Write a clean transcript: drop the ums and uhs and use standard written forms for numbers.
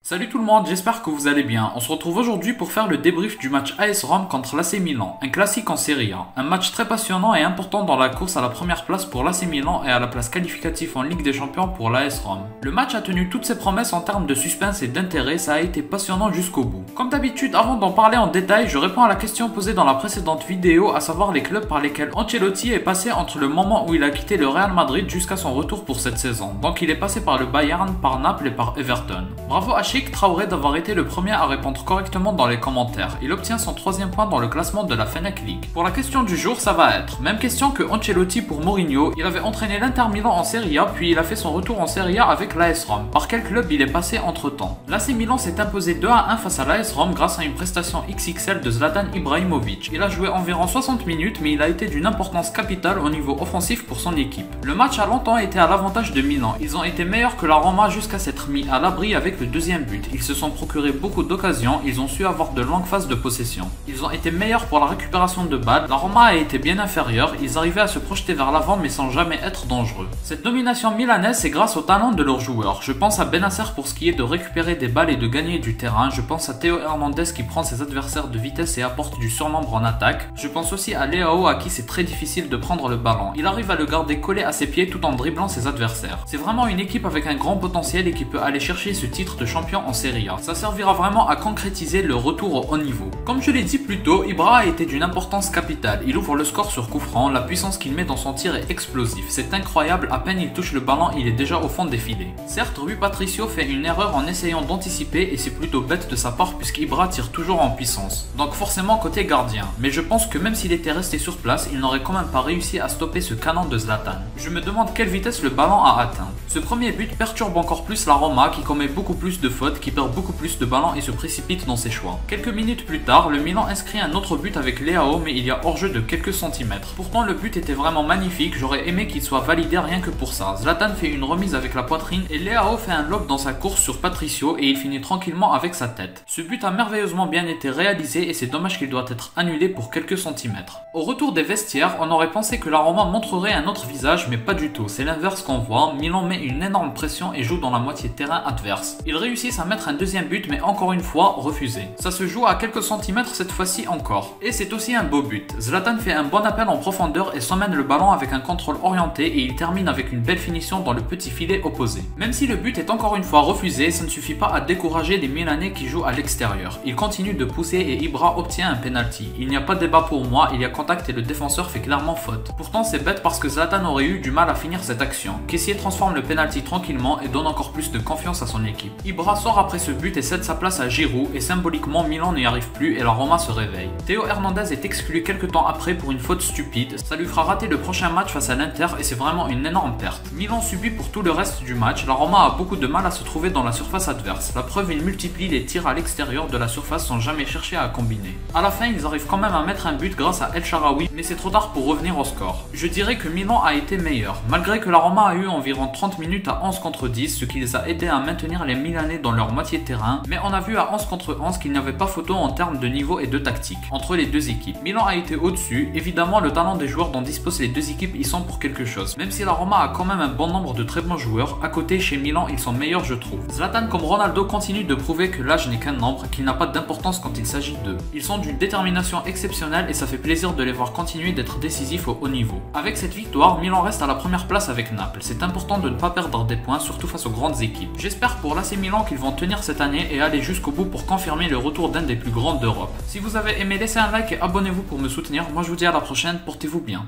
Salut tout le monde, j'espère que vous allez bien. On se retrouve aujourd'hui pour faire le débrief du match AS Rome contre l'AC Milan, un classique en Serie A. Un match très passionnant et important dans la course à la première place pour l'AC Milan et à la place qualificative en Ligue des Champions pour l'AS Rome. Le match a tenu toutes ses promesses en termes de suspense et d'intérêt, ça a été passionnant jusqu'au bout. Comme d'habitude, avant d'en parler en détail, je réponds à la question posée dans la précédente vidéo, à savoir les clubs par lesquels Ancelotti est passé entre le moment où il a quitté le Real Madrid jusqu'à son retour pour cette saison. Donc il est passé par le Bayern, par Naples et par Everton. Bravo à Cheikh Traoré d'avoir été le premier à répondre correctement dans les commentaires. Il obtient son 3e point dans le classement de la Fennec League. Pour la question du jour, ça va être même question que Ancelotti pour Mourinho. Il avait entraîné l'Inter Milan en Serie A, puis il a fait son retour en Serie A avec l'AS Rome. Par quel club il est passé entre temps? L'AC Milan s'est imposé 2-1 face à l'AS Rome grâce à une prestation XXL de Zlatan Ibrahimovic. Il a joué environ 60 minutes, mais il a été d'une importance capitale au niveau offensif pour son équipe. Le match a longtemps été à l'avantage de Milan. Ils ont été meilleurs que la Roma jusqu'à s'être mis à l'abri avec le deuxième but. Ils se sont procuré beaucoup d'occasions, ils ont su avoir de longues phases de possession. Ils ont été meilleurs pour la récupération de balles, la Roma a été bien inférieure, ils arrivaient à se projeter vers l'avant mais sans jamais être dangereux. Cette domination milanaise c'est grâce au talent de leurs joueurs. Je pense à Benacer pour ce qui est de récupérer des balles et de gagner du terrain, je pense à Théo Hernandez qui prend ses adversaires de vitesse et apporte du surnombre en attaque. Je pense aussi à Leao à qui c'est très difficile de prendre le ballon. Il arrive à le garder collé à ses pieds tout en dribblant ses adversaires. C'est vraiment une équipe avec un grand potentiel et qui peut aller chercher ce titre de champion en Serie A. Ça servira vraiment à concrétiser le retour au haut niveau. Comme je l'ai dit plus tôt, Ibra a été d'une importance capitale. Il ouvre le score sur coup franc, la puissance qu'il met dans son tir est explosif. C'est incroyable, à peine il touche le ballon, il est déjà au fond des filets. Certes, Rui Patricio fait une erreur en essayant d'anticiper et c'est plutôt bête de sa part puisqu'Ibra tire toujours en puissance. Donc forcément côté gardien. Mais je pense que même s'il était resté sur place, il n'aurait quand même pas réussi à stopper ce canon de Zlatan. Je me demande quelle vitesse le ballon a atteint. Ce premier but perturbe encore plus la Roma qui commet beaucoup plus de fautes, qui perd beaucoup plus de ballons et se précipite dans ses choix. Quelques minutes plus tard, le Milan inscrit un autre but avec Leao mais il y a hors-jeu de quelques centimètres. Pourtant le but était vraiment magnifique, j'aurais aimé qu'il soit validé rien que pour ça. Zlatan fait une remise avec la poitrine et Leao fait un lob dans sa course sur Patricio et il finit tranquillement avec sa tête. Ce but a merveilleusement bien été réalisé et c'est dommage qu'il doit être annulé pour quelques centimètres. Au retour des vestiaires, on aurait pensé que la Roma montrerait un autre visage mais pas du tout, c'est l'inverse qu'on voit. Milan met une énorme pression et joue dans la moitié de terrain adverse. Ils réussissent à mettre un deuxième but mais encore une fois refusé. Ça se joue à quelques centimètres cette fois-ci encore. Et c'est aussi un beau but. Zlatan fait un bon appel en profondeur et s'emmène le ballon avec un contrôle orienté et il termine avec une belle finition dans le petit filet opposé. Même si le but est encore une fois refusé, ça ne suffit pas à décourager les Milanais qui jouent à l'extérieur. Ils continuent de pousser et Ibra obtient un penalty. Il n'y a pas de débat pour moi, il y a contact et le défenseur fait clairement faute. Pourtant c'est bête parce que Zlatan aurait eu du mal à finir cette action. Kessié transforme le penalty tranquillement et donne encore plus de confiance à son équipe. Ibra sort après ce but et cède sa place à Giroud et symboliquement Milan n'y arrive plus et la Roma se réveille. Théo Hernandez est exclu quelques temps après pour une faute stupide, ça lui fera rater le prochain match face à l'Inter et c'est vraiment une énorme perte. Milan subit pour tout le reste du match, la Roma a beaucoup de mal à se trouver dans la surface adverse. La preuve, il multiplie les tirs à l'extérieur de la surface sans jamais chercher à combiner. À la fin, ils arrivent quand même à mettre un but grâce à El Shaarawy, mais c'est trop tard pour revenir au score. Je dirais que Milan a été meilleur, malgré que la Roma a eu environ 30 minutes à 11 contre 10, ce qui les a aidés à maintenir les Milanais dans leur moitié de terrain, mais on a vu à 11 contre 11 qu'il n'y avait pas photo en termes de niveau et de tactique entre les deux équipes. Milan a été au-dessus, évidemment le talent des joueurs dont disposent les deux équipes y sont pour quelque chose. Même si la Roma a quand même un bon nombre de très bons joueurs, à côté chez Milan ils sont meilleurs je trouve. Zlatan comme Ronaldo continue de prouver que l'âge n'est qu'un nombre, qu'il n'a pas d'importance quand il s'agit d'eux. Ils sont d'une détermination exceptionnelle et ça fait plaisir de les voir continuer d'être décisifs au haut niveau. Avec cette victoire, Milan reste à la première place avec Naples. C'est important de ne pas perdre des points, surtout face aux grandes équipes. J'espère pour l'AC Milan qu'ils vont tenir cette année et aller jusqu'au bout pour confirmer le retour d'un des plus grands d'Europe. Si vous avez aimé, laissez un like et abonnez-vous pour me soutenir. Moi je vous dis à la prochaine, portez-vous bien.